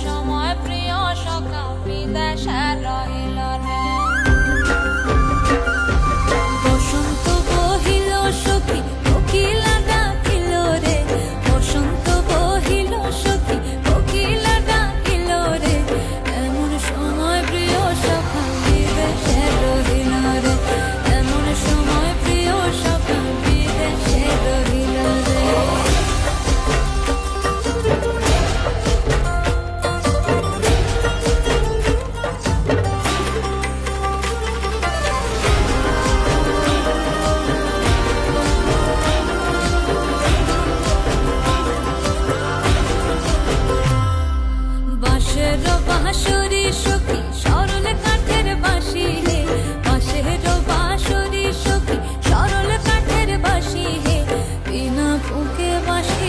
সময় প্রিয় সখা বিদেশে রহিল রে। বসন্ত বহিল সখী কোকিলা ডাকিল রে, বসন্ত বহিল সখী কোকিলা ডাকিল রে, এমন সময় প্রিয় সখা বিদেশে রহিল রে, এমন সময় প্রিয় সখা বিদেশে রহিল রে। বাঁশের বাঁশরি সখী সরল কাঠের বাঁশি হে, বাঁশের বাঁশরি সখী সরল কাঠের বাঁশি হে, বিনা ফুঁকে বাঁশি